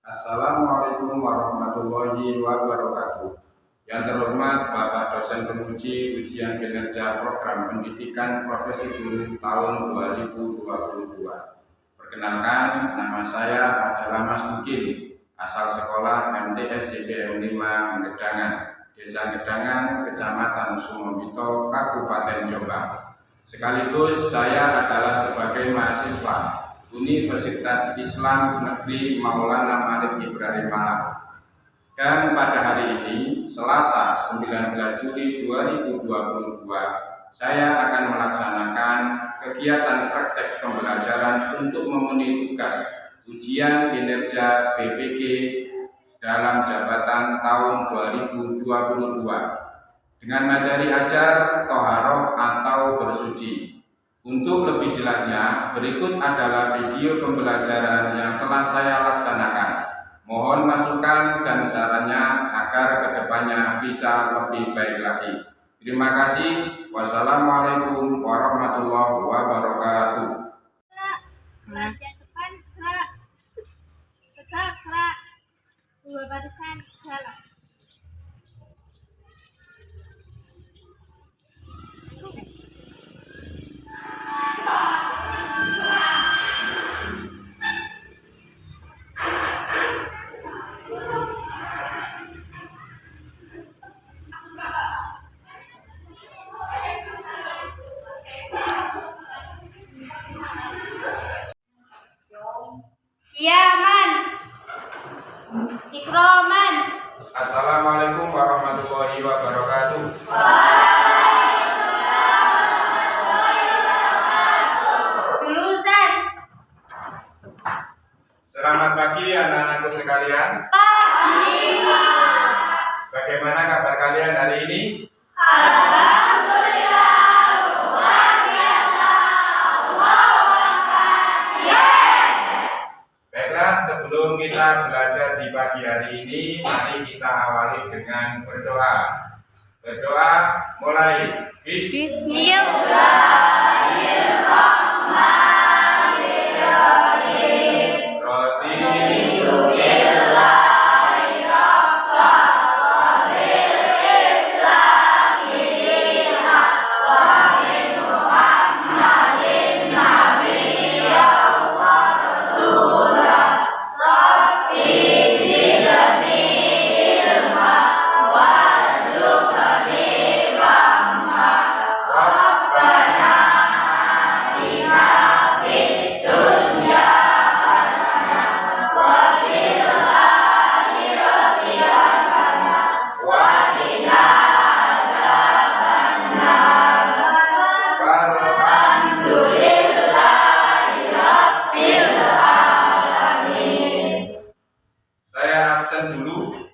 Assalamualaikum warahmatullahi wabarakatuh. Yang terhormat Bapak Dosen Penguji Ujian Kinerja Program Pendidikan Profesi Guru tahun 2022. Perkenalkan, nama saya adalah Mas Dukin, asal sekolah MTS JDM 5 Gedangan, Desa Gedangan, Kecamatan Sumobito, Kabupaten Jombang. Sekaligus saya adalah sebagai mahasiswa Universitas Islam Negeri Maulana Malik Ibrahim Malang. Dan pada hari ini, Selasa 19 Juli 2022, saya akan melaksanakan kegiatan praktek pembelajaran untuk memenuhi tugas ujian kinerja BPG dalam jabatan tahun 2022 dengan materi ajar toharoh atau bersuci. Untuk lebih jelasnya, berikut adalah video pembelajaran yang telah saya laksanakan. Mohon masukan dan sarannya agar kedepannya bisa lebih baik lagi. Terima kasih. Wassalamualaikum warahmatullahi wabarakatuh. Bagian depan gerak, gerak, dua barisan jalan. Kiaman, ikroman. Assalamualaikum warahmatullahi wabarakatuh. Jurusan. Selamat pagi anak-anakku sekalian. Pagi. Bagaimana kabar kalian hari ini? Baiklah, sebelum kita belajar di pagi hari ini, mari kita awali dengan berdoa. Berdoa mulai. Bismillahirrahmanirrahim. Saya absen dulu.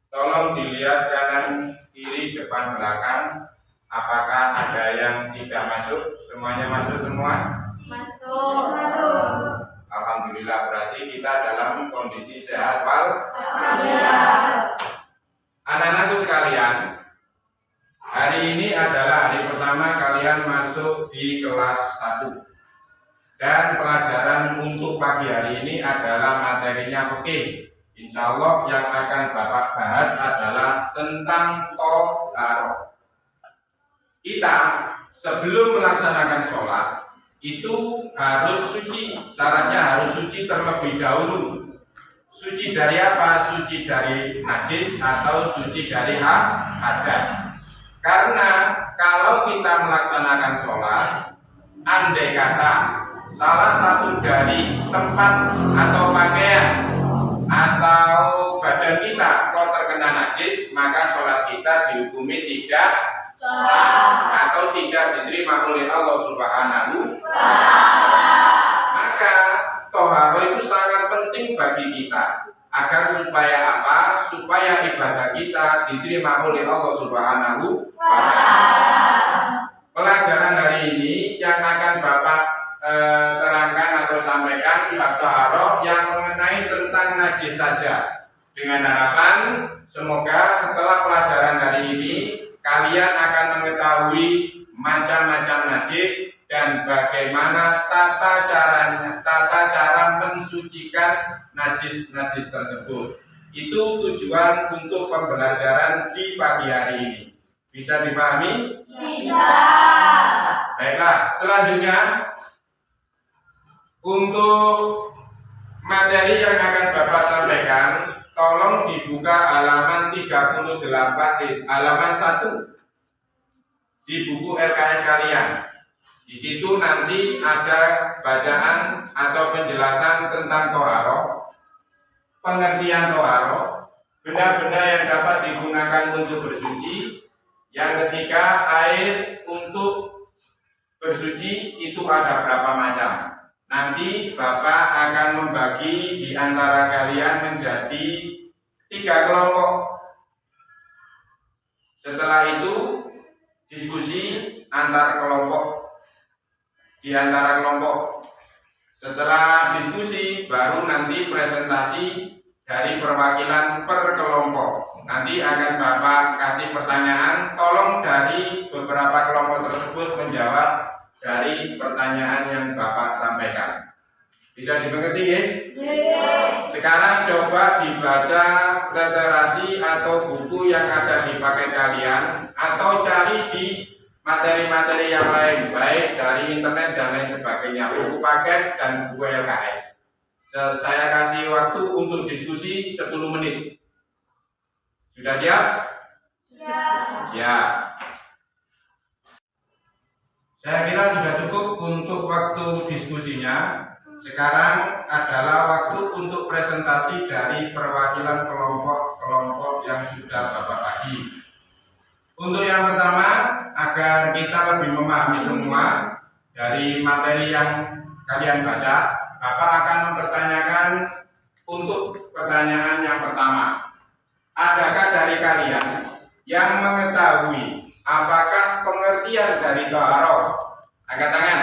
Tolong dilihat kanan kiri depan belakang. Apakah ada yang tidak masuk? Semuanya masuk semua? Masuk. Alhamdulillah, berarti kita dalam kondisi sehat wal. Anak-anakku sekalian, hari ini adalah hari pertama kalian masuk di kelas 1. Dan pelajaran untuk pagi hari ini adalah materinya fikih. Insya Allah yang akan Bapak bahas adalah tentang toharoh. Kita sebelum melaksanakan sholat itu harus suci. Syaratnya harus suci terlebih dahulu. Suci dari apa? Suci dari najis atau suci dari hadas. Karena kalau kita melaksanakan sholat, andai kata salah satu dari tempat atau pakaian atau badan kita kalau terkena najis, maka sholat kita dihukumi tidak sah atau tidak diterima oleh Allah Subhanahu. Maka toharoh itu sangat penting bagi kita agar supaya apa? Supaya ibadah kita diterima oleh Allah Subhanahu. Pelajaran hari ini yang akan Bapak terangkan atau sampaikan bab toharoh yang mengenai tentang najis saja, dengan harapan semoga setelah pelajaran hari ini kalian akan mengetahui macam-macam najis dan bagaimana tata cara mensucikan najis-najis tersebut. Itu tujuan untuk pembelajaran di pagi hari ini. Bisa dipahami? Bisa. Baiklah, selanjutnya untuk materi yang akan Bapak sampaikan, tolong dibuka halaman 38, halaman 1 di buku LKS kalian. Di situ nanti ada bacaan atau penjelasan tentang toharoh, pengertian toharoh, benda-benda yang dapat digunakan untuk bersuci. Yang ketiga, air untuk bersuci itu ada berapa macam. Nanti Bapak akan membagi di antara kalian menjadi 3 kelompok. Setelah itu diskusi antar kelompok di antara kelompok. Setelah diskusi baru nanti presentasi dari perwakilan per kelompok. Nanti akan Bapak kasih pertanyaan, tolong dari beberapa kelompok tersebut menjawab dari pertanyaan yang Bapak sampaikan. Bisa dimengerti ya? Sekarang coba dibaca literasi atau buku yang ada di paket kalian, atau cari di materi-materi yang lain, baik dari internet dan lain sebagainya, buku paket dan buku LKS. Saya kasih waktu untuk diskusi 10 menit. Sudah siap? Siap. Saya kira sudah cukup untuk waktu diskusinya. Sekarang adalah waktu untuk presentasi dari perwakilan kelompok-kelompok yang sudah Bapak bagi. Untuk yang pertama, agar kita lebih memahami semua dari materi yang kalian baca, Bapak akan mempertanyakan untuk pertanyaan yang pertama. Adakah dari kalian yang mengetahui apakah pengertian dari toharoh? Angkat tangan.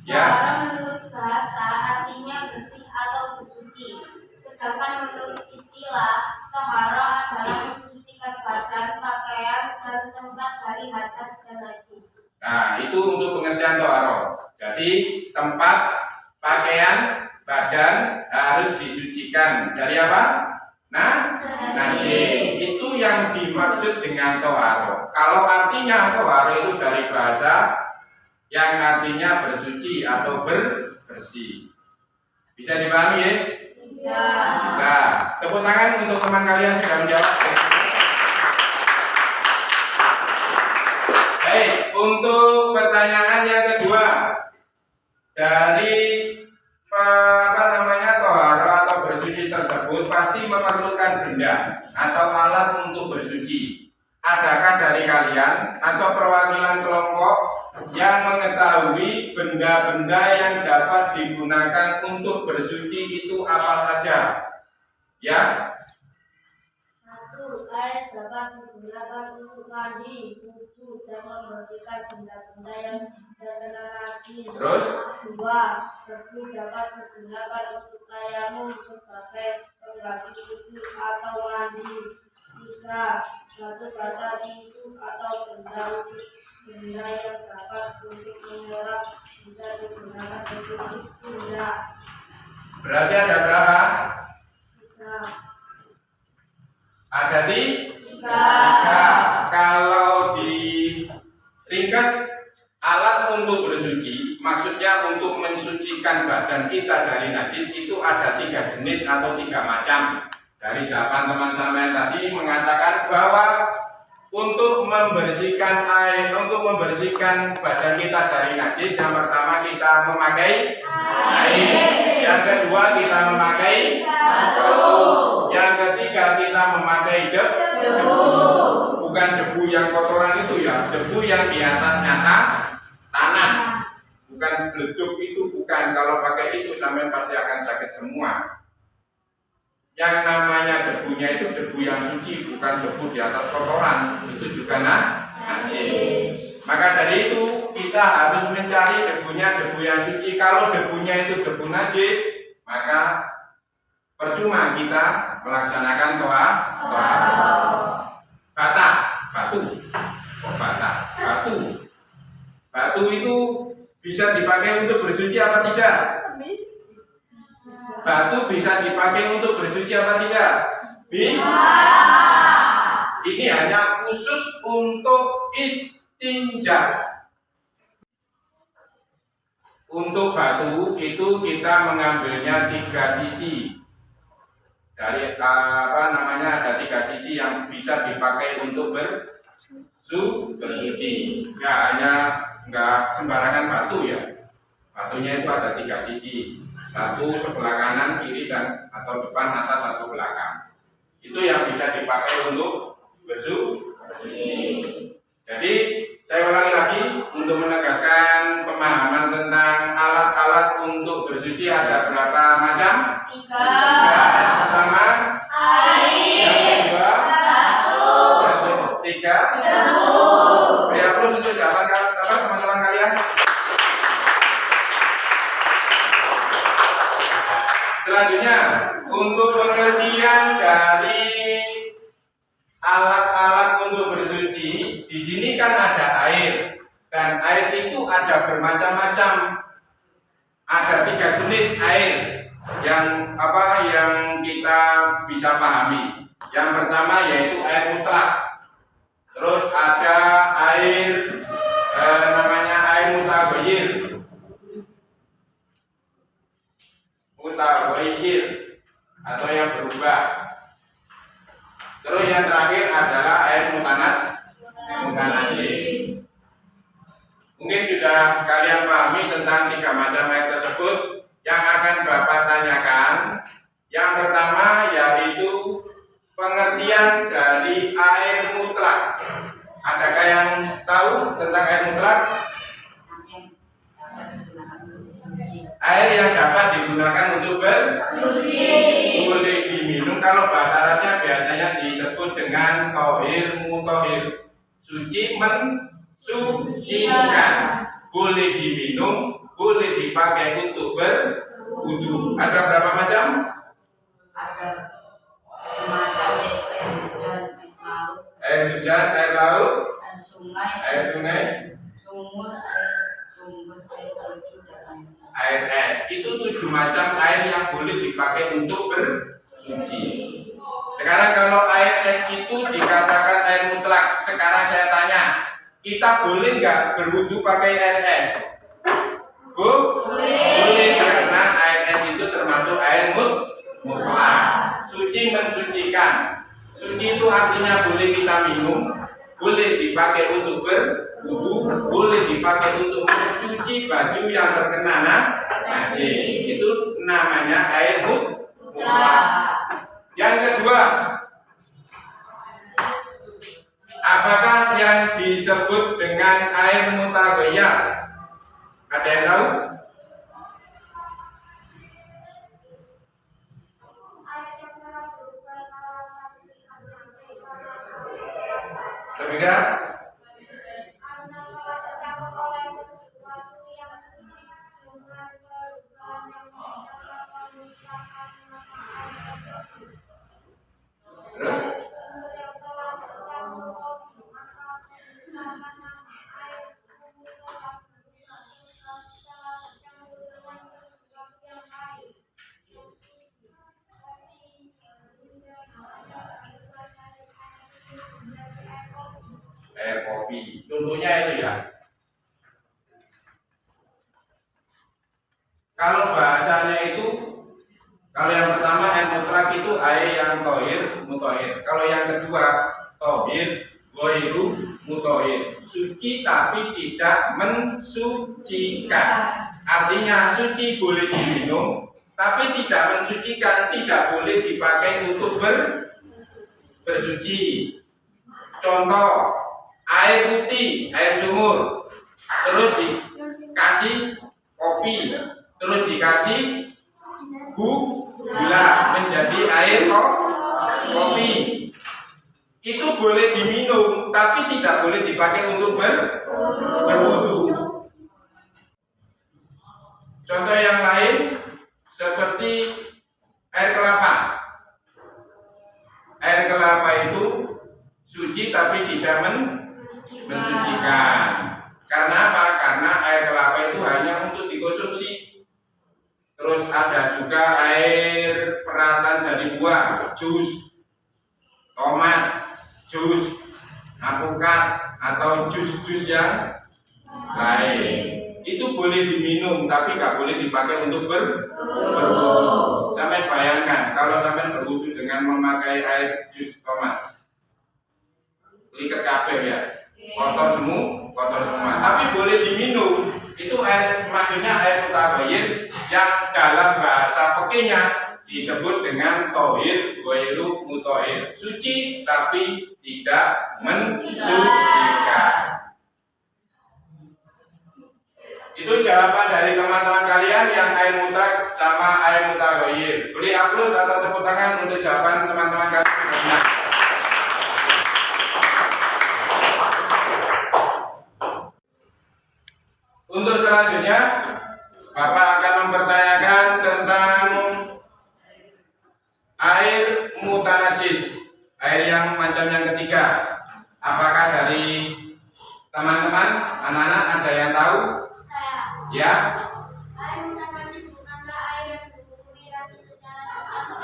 Ya. Toharoh menurut bahasa artinya bersih atau bersuci. Sedangkan menurut istilah, toharoh adalah mensucikan badan, pakaian, dan tempat dari hadas dan najis. Nah, itu untuk pengertian toharoh. Jadi tempat, pakaian, badan harus disucikan dari apa? Najis. Itu yang dimaksud dengan toharoh. Kalau artinya toharoh itu dari bahasa yang artinya bersuci atau bersih. Bisa dipahami ya? Bisa. Bisa. Tepuk tangan untuk teman kalian sudah menjawab. Baik, untuk pertanyaan yang kedua, dari toharoh atau bersuci tersebut pasti memerlukan benda atau alat untuk bersuci. Adakah dari kalian atau perwakilan kelompok yang mengetahui benda-benda yang dapat digunakan untuk bersuci itu apa saja? Ya? 1. Air dapat digunakan untuk mandi, wudhu, dan membersihkan benda-benda yang terkena najis. Terus? 2. Debu dapat digunakan untuk tayamum sebagai pengganti wudhu atau mandi. 3. Batu bata, tisu atau benda yang dapat untuk menyerap bisa digunakan untuk istinja. Berarti ada berapa? 3. Ada di 3. Kalau diringkas, alat untuk bersuci, maksudnya untuk mensucikan badan kita dari najis itu ada 3 jenis atau 3 macam. Dari jawaban teman saya tadi mengatakan bahwa untuk membersihkan membersihkan badan kita dari najis, yang pertama kita memakai air, yang kedua kita memakai batu, yang ketiga kita memakai debu. Bukan debu yang kotoran itu ya, debu yang di atasnya tanah. Bukan beleduk itu, bukan. Kalau pakai itu sampai pasti akan sakit semua. Yang namanya debunya itu debu yang suci, bukan debu di atas kotoran. Itu juga najis. Maka dari itu kita harus mencari debunya debu yang suci. Kalau debunya itu debu najis, maka percuma kita melaksanakan toharoh. Batu. Batu itu bisa dipakai untuk bersuci apa tidak? Batu bisa dipakai untuk bersuci apa tidak? Bisa. Ini hanya khusus untuk istinja. Untuk batu itu kita mengambilnya 3 sisi. Dari ada 3 sisi yang bisa dipakai untuk bersuci. Enggak sembarangan batu ya. Batunya itu ada 3 sisi. Satu sebelah kanan, kiri, dan atau depan, atas, atau belakang. Itu yang bisa dipakai untuk bersuci. Jadi saya ulangi lagi untuk menegaskan pemahaman tentang alat-alat untuk bersuci ada berapa macam? 3. Yang pertama Air. Yang kedua Batu. Yang ketiga Debu. Beri aplaus untuk teman-teman kalian. Selanjutnya, untuk pengertian dari alat-alat untuk bersuci, di sini kan ada air, dan air itu ada bermacam-macam. Ada 3 jenis air yang kita bisa pahami. Yang pertama yaitu air mutlak. Terus ada air namanya air mutaghayyir. Atau yang berubah. Terus yang terakhir adalah air mutanajis. Mungkin sudah kalian pahami tentang 3 macam air tersebut. Yang akan Bapak tanyakan, yang pertama yaitu pengertian dari air mutlak. Adakah yang tahu tentang air mutlak? Air yang dapat digunakan untuk bersuci, boleh diminum. Kalau bahasa Arabnya biasanya disebut dengan tohir, mutohir, suci, mensucikan. Boleh diminum, boleh dipakai untuk berwudu. Ada berapa macam? Ada semacam Air hujan, air laut, air sungai, sumur, sumber, air salju, dan air es. Itu 7 macam air yang boleh dipakai untuk bersuci. Sekarang kalau air es itu dikatakan air mutlak. Sekarang saya tanya, kita boleh nggak berwudu pakai air es? Boleh, karena air es itu termasuk air mutlak. Suci, mensucikan. Suci itu artinya boleh kita minum, boleh dipakai untuk berwudu, boleh dipakai untuk mencuci baju yang terkena najis. Itu namanya air mutlak. Yang kedua, apakah yang disebut dengan air mutaghayyir? Ada yang tahu? Lebih keras? Terus? Air kopi. Contohnya itu ya. Kalau bahasanya itu, kalau yang pertama air mutlak itu air yang tohir, mutohir. Kalau yang kedua tohir, goiru, mutohir. Suci tapi tidak mensucikan. Artinya suci boleh diminum, tapi tidak mensucikan, tidak boleh dipakai untuk bersuci. Contoh, air putih, air sumur, terus dikasih kopi, terus dikasih gula menjadi air kopi. Itu boleh diminum, tapi tidak boleh dipakai untuk berwudu. Contoh yang lain seperti air kelapa. Air kelapa itu suci tapi tidak mensucikan. Karena apa? karena air kelapa itu hanya untuk dikonsumsi. Terus ada juga air perasan dari buah, jus tomat, jus alpukat atau jus-jus yang lain. Itu boleh diminum, tapi nggak boleh dipakai untuk berwudu. Sampai bayangkan kalau sampai berwudu dengan memakai air jus tomat, liket kabeh ya, kotor semua. Tapi boleh diminum. Itu air, maksudnya air mutabayyir yang dalam bahasa fikihnya disebut dengan tohir, ghairu mutahhir, suci tapi tidak mensucikan. Itu jawaban dari teman-teman kalian yang air mutlak sama air mutaghayyir. Beri aplaus atau tepuk tangan untuk jawaban teman-teman kalian. Untuk selanjutnya, Bapak akan mempertanyakan tentang air mutanajis, air yang macam yang ketiga. Apakah dari teman-teman, anak-anak ada yang tahu? Ya. Air mutanajis bukanlah air yang dihukumi najis secara atau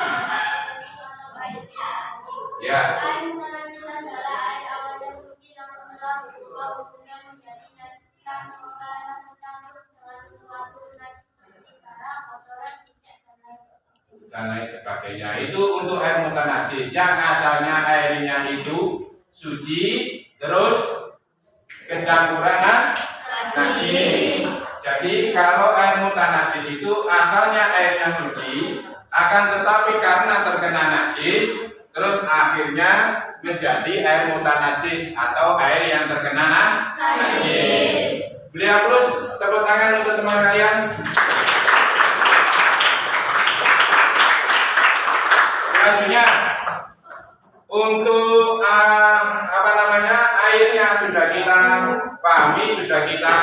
Ya. air mutanajis adalah air awal yang suci namun telah berubah hukumnya menjadi najis karena tercampur dengan sesuatu najis seperti darah, kotoran, cicak dan lain Sebagainya. Itu untuk air mutanajis yang asalnya airnya itu suci, terus kecampuran najis. Jadi kalau air mutanajis itu asalnya airnya suci, akan tetapi karena terkena najis, terus akhirnya menjadi air mutanajis atau air yang terkena najis. Beliau terus tepuk tangan untuk teman kalian. Selanjutnya untuk airnya sudah kita pahami, sudah kita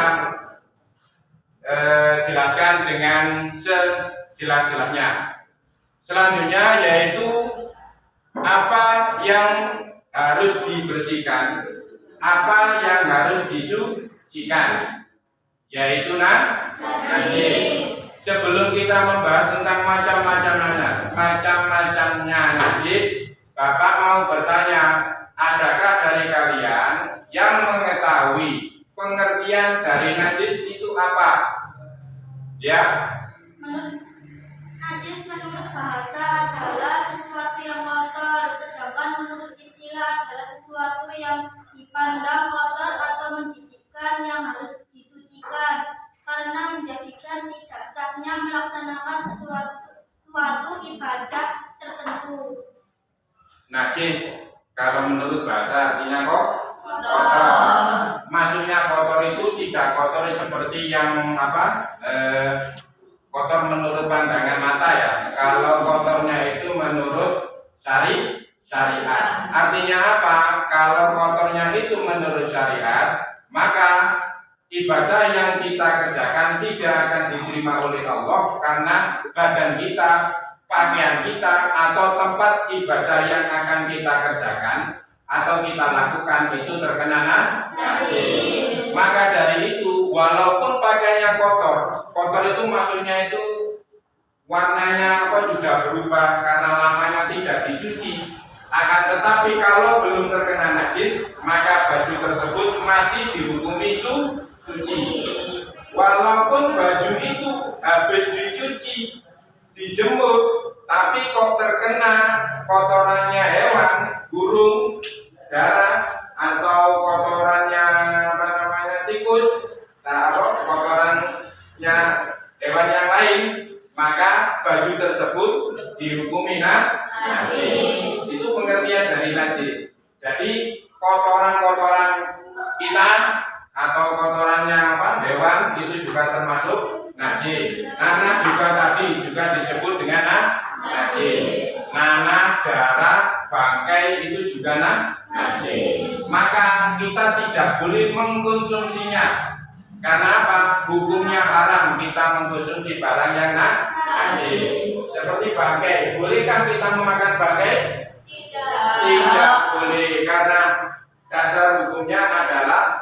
jelaskan dengan sejelas-jelasnya. Selanjutnya yaitu apa yang harus dibersihkan, apa yang harus disucikan, yaitu najis. Sebelum kita membahas tentang macam-macamnya najis, Bapak mau bertanya, adakah dari kalian yang mengetahui pengertian dari najis itu apa? Ya. Najis menurut bahasa adalah sesuatu yang kotor, sedangkan menurut istilah adalah sesuatu yang dipandang kotor atau menjijikkan yang harus disucikan karena menjadikan tidak sahnya melaksanakan suatu ibadah tertentu. Najis kalau menurut bahasa artinya kotor. Maksudnya kotor itu tidak kotor seperti yang kotor menurut pandangan mata ya. Kalau kotornya itu menurut syariat. Artinya apa? Kalau kotornya itu menurut syariat, maka ibadah yang kita kerjakan tidak akan diterima oleh Allah karena badan kita, pakaian kita, atau tempat ibadah yang akan kita kerjakan atau kita lakukan itu terkena najis. Maka dari itu, walaupun pakaiannya kotor itu maksudnya itu warnanya sudah berubah karena lamanya tidak dicuci. Akan tetapi kalau belum terkena najis, maka baju tersebut masih dihukumi suci. Walaupun baju itu habis dicuci, dijemur, tapi kok terkena kotorannya hewan, burung, darah, atau kotorannya tikus, kotorannya hewan yang lain, maka baju tersebut dihukumi najis. Itu pengertian dari najis. Jadi kotoran-kotoran kita atau kotorannya hewan itu juga termasuk najis. Nanah juga tadi juga disebut dengan najis. Nanah, darah, bangkai itu juga najis. Maka kita tidak boleh mengkonsumsinya. Karena apa? Hukumnya haram kita mengkonsumsi barang yang najis. Seperti bangkai, bolehkah kita memakan bangkai? Tidak boleh, karena dasar hukumnya adalah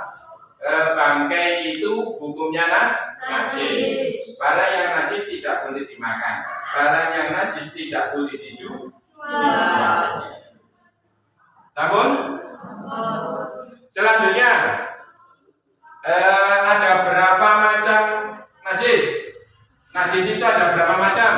bangkai itu hukum hukumnya najis. Barang yang najis tidak boleh dimakan. Barang yang najis tidak boleh dijual. Sabun. Selanjutnya ada berapa macam najis? Najis itu ada berapa macam?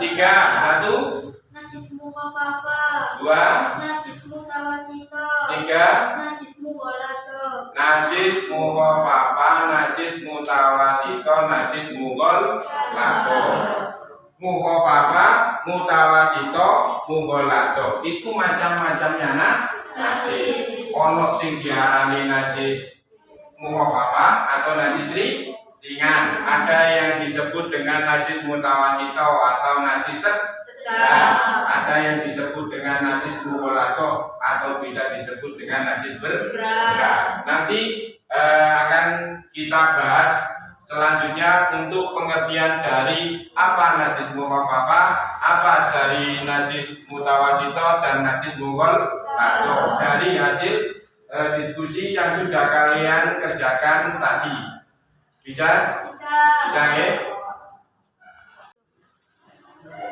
3. 1. Najis mukhafafah. 2. Najis mutawasito. 3. Najis mughalladho. Najis mukhafafah, najis mutawasito, najis mughalladho. Mukhafafah, mutawasito, mughalladho. Itu macam-macamnya najis. Ono sing diarani najis mukhafafah atau najis ringan. Ada yang disebut dengan najis mutawasito atau najis sedang. Ada yang disebut dengan najis mughalladho atau bisa disebut dengan najis berat. Nanti akan kita bahas selanjutnya untuk pengertian dari apa najis mukhafafah, apa dari najis mutawasito dan najis mughalladho dari hasil diskusi yang sudah kalian kerjakan tadi. Bisa ya?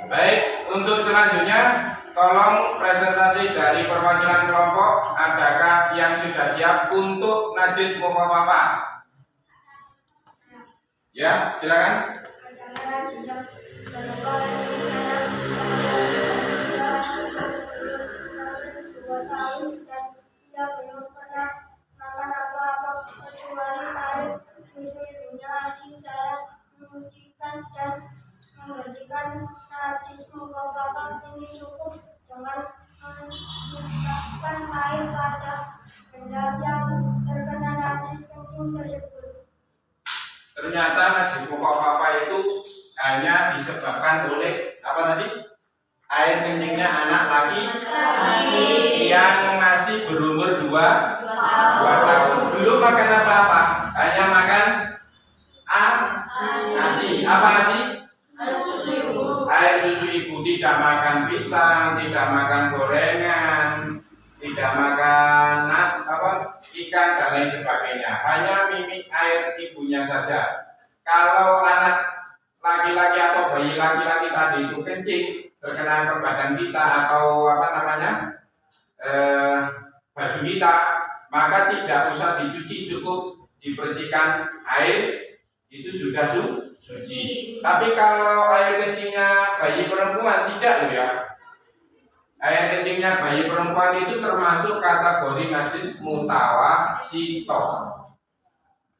Baik, untuk selanjutnya tolong presentasi dari perwakilan kelompok. Adakah yang sudah siap untuk najis mukhafafah? Ya, silakan. Najis mukhafafah ini cukup dengan menyiapkan air pada benda yang terkena najis kencing tersebut. Ternyata najis mukhafafah itu hanya disebabkan oleh apa tadi? Air kencingnya anak laki yang masih berumur 2 tahun. Belum makan apa-apa, hanya makan ASI. Apa ASI? Air susu ibu. Tidak makan pisang, tidak makan gorengan, tidak makan ikan dan lain sebagainya. Hanya mimik air ibunya saja. Kalau anak laki-laki atau bayi laki-laki tadi itu kencing terkena ke badan kita atau baju kita, maka tidak usah dicuci, cukup dipercikan air itu sudah suci. Tapi kalau air kencingnya bayi perempuan tidak loh ya. Air kencingnya bayi perempuan itu termasuk kategori najis mutawasito.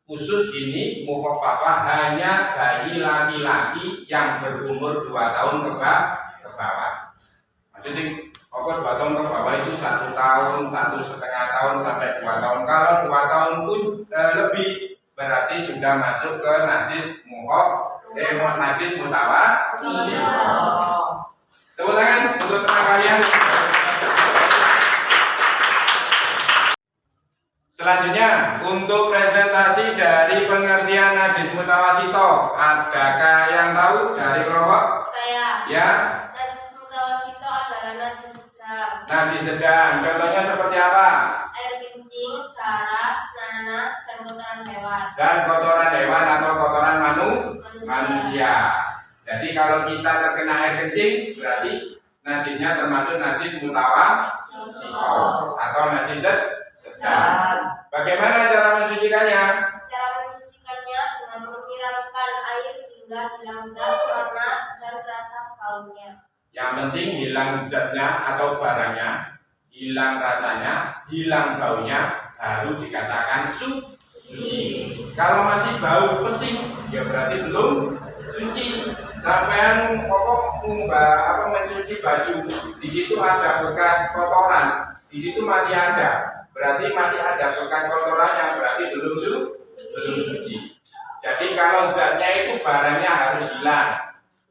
Khusus ini mukhafafah hanya bayi laki-laki yang berumur 2 tahun ke bawah. Maksudnya 2 tahun ke bawah itu 1 tahun, 1,5 tahun sampai 2 tahun. Kalau 2 tahun pun lebih berarti sudah masuk ke najis najis mutawasito. Tepuk tangan untuk teman kalian. Selanjutnya untuk presentasi dari pengertian najis mutawasito. Adakah yang tahu dari kelompok? Saya. Ya. Najis mutawasito adalah najis sedang. Najis sedang. Contohnya seperti apa? Air kencing, darah, nanah, dan kotoran hewan. Dan kotoran hewan atau kotoran manusia. Jadi kalau kita terkena air kencing berarti najisnya termasuk najis mutawasito atau najis sedang. Bagaimana cara mensucikannya? Cara mensucikannya dengan menyiramkan air hingga hilang zat, warna, dan rasa baunya. Yang penting hilang zatnya atau barangnya, hilang rasanya, hilang baunya, baru dikatakan suci. Kalau masih bau pesing, ya berarti belum suci. Sampean mencuci baju, di situ ada bekas kotoran, di situ masih ada, berarti masih ada bekas kotorannya, berarti belum suci. Jadi kalau zatnya itu barangnya harus hilang,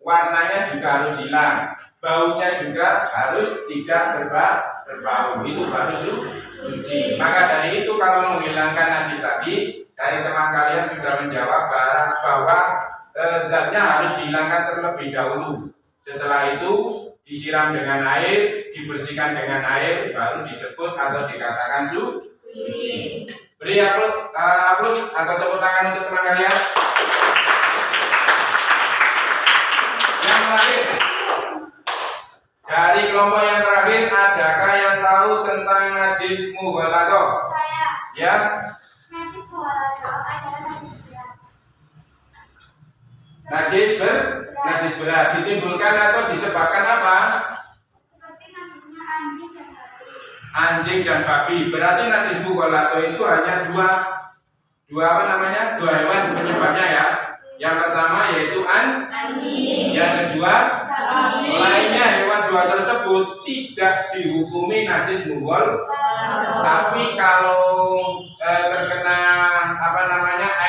warnanya juga harus hilang, baunya juga harus tidak berbau, itu baru suci. Maka dari itu kalau menghilangkan najis tadi, dari teman kalian sudah menjawab bahwa zatnya harus dihilangkan terlebih dahulu. Setelah itu disiram dengan air, dibersihkan dengan air, baru disebut atau dikatakan suci. Beri aplaus atau tepuk tangan untuk teman kalian. Yang terakhir, dari kelompok yang terakhir, adakah yang tahu tentang najis mughaladah? Saya. Ya. Najis mughaladah adalah najis berat. Najis berat ditimbulkan atau disebabkan apa? Seperti najisnya anjing dan babi. Anjing dan babi. Berarti najis mughaladah itu hanya dua hewan penyebabnya ya. Yang pertama yaitu anjing. Yang kedua Babi. lainnya hewan dua tersebut tidak dihukumi najis mughaladah. Tapi kalau terkena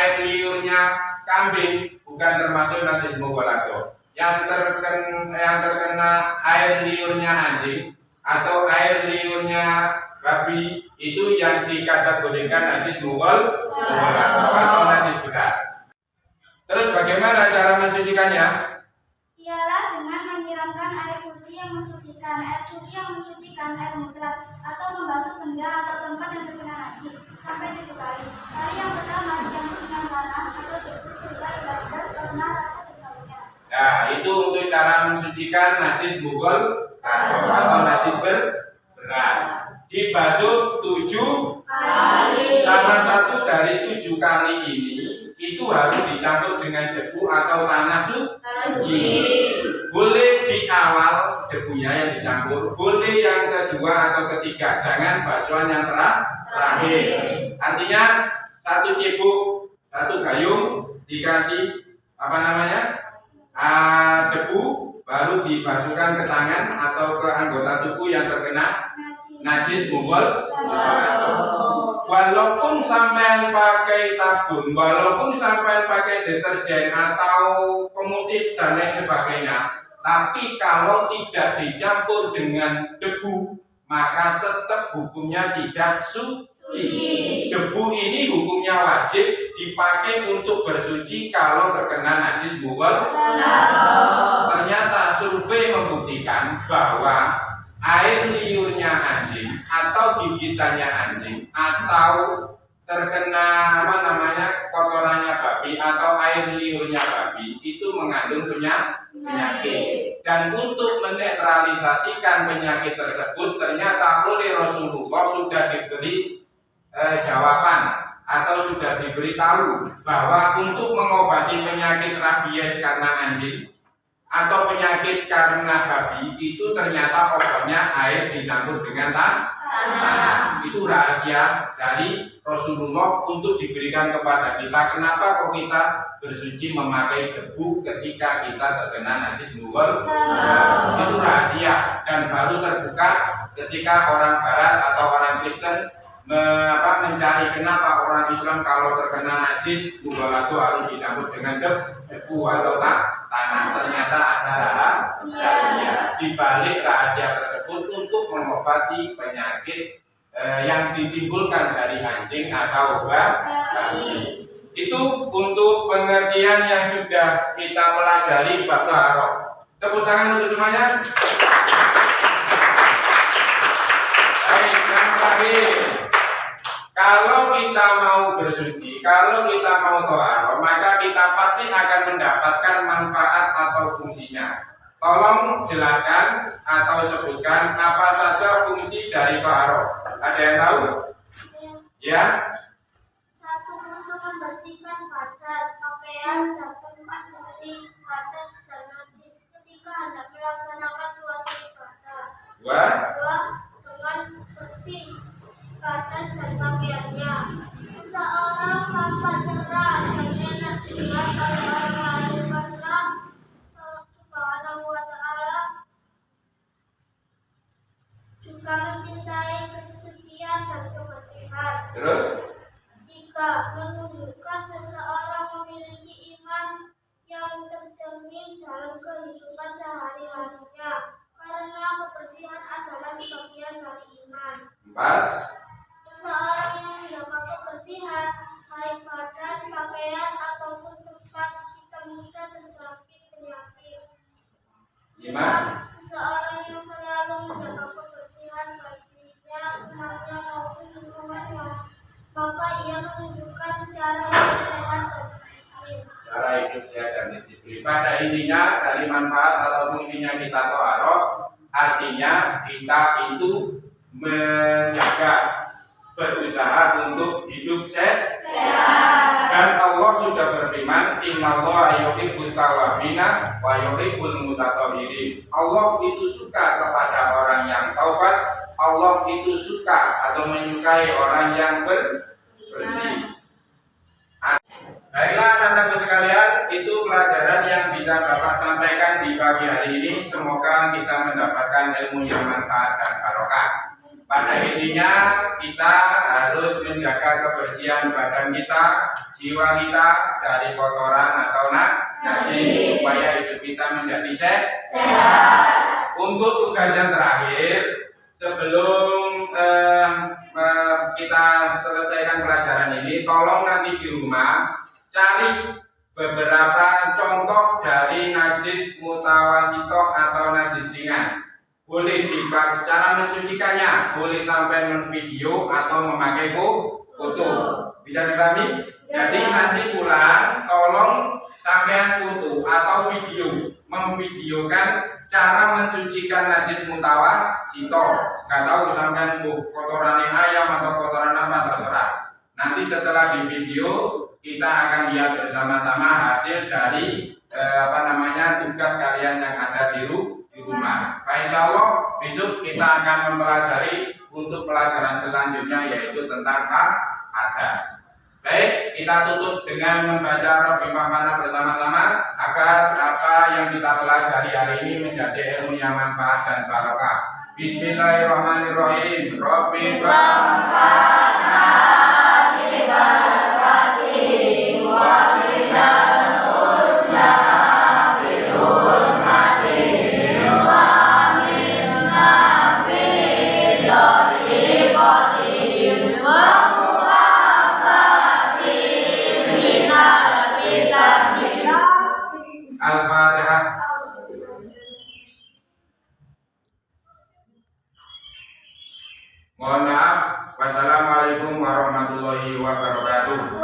air liurnya kambing bukan termasuk najis mughaladah. Yang terkena air liurnya anjing atau air liurnya babi itu yang dikategorikan najis mughaladah atau najis berat. Terus bagaimana cara mensucikannya? Ialah dengan menyiramkan air suci yang mensucikan, air mutlak, atau membasuh benda atau tempat yang terkena najis sampai 7 kali. Kali yang pertama dicampur dengan tanah atau debu sehingga hilang karena rasa berkalanya. Nah, itu untuk cara mensucikan najis mughaladah atau najis berat. Dibasuh 7 Kali. salah satu dari 7 kali ini itu harus dicampur dengan debu atau tanah suci. Boleh di awal debunya yang dicampur, boleh yang kedua atau ketiga, jangan basuhan yang terakhir. Artinya satu cebok, satu gayung dikasih debu, baru dibasuhkan ke tangan atau ke anggota tubuh yang terkena najis mughaladah. Walaupun sampai pakai sabun, walaupun sampai pakai deterjen atau pemutih dan lain sebagainya, tapi kalau tidak dicampur dengan debu, maka tetap hukumnya tidak suci. Debu ini hukumnya wajib dipakai untuk bersuci kalau terkena najis mughaladah. Ternyata survei membuktikan bahwa air liurnya anjing atau gigitannya anjing atau terkena kotorannya babi atau air liurnya babi itu mengandung penyakit. Dan untuk menetralisasikan penyakit tersebut ternyata oleh Rasulullah sudah diberi jawaban atau sudah diberitahu bahwa untuk mengobati penyakit rabies karena anjing atau penyakit karena babi itu ternyata obatnya air dicampur dengan tanah. Itu rahasia dari Rasulullah untuk diberikan kepada kita. Kenapa kok kita bersuci memakai debu ketika kita terkena najis mughaladah? Itu rahasia dan baru terbuka ketika orang Barat atau orang Kristen mencari kenapa orang Islam kalau terkena najis mughaladah harus dicampur dengan debu atau tanah. Ternyata ada rahasia di balik rahasia tersebut untuk mengobati penyakit yang ditimbulkan dari anjing atau babi. Itu untuk pengertian yang sudah kita pelajari bab taharah. Tepuk tangan untuk semuanya. Baik, yang terakhir. Kalau kita mau bersuci, kalau kita mau taharah, maka kita pasti akan mendapatkan manfaat atau fungsinya. Tolong jelaskan atau sebutkan apa saja fungsi dari taharah. Ada yang tahu? Ya? 1. Untuk membersihkan badan, pakaian, dan tempat dari hadas dan najis ketika hendak melaksanakan suatu ibadah. 2. Dengan bersih badan dan pakaiannya. Seseorang tampak cerah dan enak dilihat oleh orang lain karena Subhanahu wa ta'ala juga mencintai kesucian dan kebersihan. Terus? 3. Menunjukkan seseorang memiliki iman yang tercermin dalam kehidupan sehari-harinya karena kebersihan adalah sebagian dari iman. 4. Seseorang yang menjaga kebersihan, baik badan, pakaian, ataupun tempat kita terjangkit penyakit. 5. Seseorang yang selalu menjaga kebersihan baik dirinya, temannya maupun lingkungannya, maka ia intinya dari manfaat atau fungsinya kita taharah, artinya kita itu menjaga, berusaha untuk hidup sehat. Dan Allah sudah berfirman, innallaha yuhibbut tawwabina wa yuhibbul mutatahhirin. Allah itu suka kepada orang yang taubat, Allah itu suka atau menyukai orang yang bersih. Baiklah anak-anakku sekalian, itu pelajaran yang bisa Bapak sampaikan di pagi hari ini. Semoga kita mendapatkan ilmu yang manfaat dan barokah. Pada intinya kita harus menjaga kebersihan badan kita, jiwa kita dari kotoran atau najis supaya hidup kita menjadi sehat. Untuk tugas yang terakhir, sebelum kita selesaikan pelajaran ini, tolong nanti di rumah cari beberapa contoh dari najis mutawasitoh atau najis ringan. Boleh dipakai cara mensucikannya, boleh sampai memvideo atau memakai foto. Bisa dipahami? Jadi nanti pulang tolong sampean foto atau video, memvideokan cara mensucikan najis mutawasitoh. Nggak tahu sampean kotoran ayam atau kotoran apa, terserah. Nanti setelah di video kita akan lihat bersama-sama hasil dari tugas kalian yang ada di rumah. Insya Allah besok kita akan mempelajari untuk pelajaran selanjutnya yaitu tentang hadas. Baik, kita tutup dengan membaca Rabbi Mafana bersama-sama agar apa yang kita pelajari hari ini menjadi ilmu yang manfaat dan barokah. Bismillahirrahmanirrahim. Rabbi Mafana Al-Fatihah. Mohon maaf. Wassalamualaikum warahmatullahi wabarakatuh.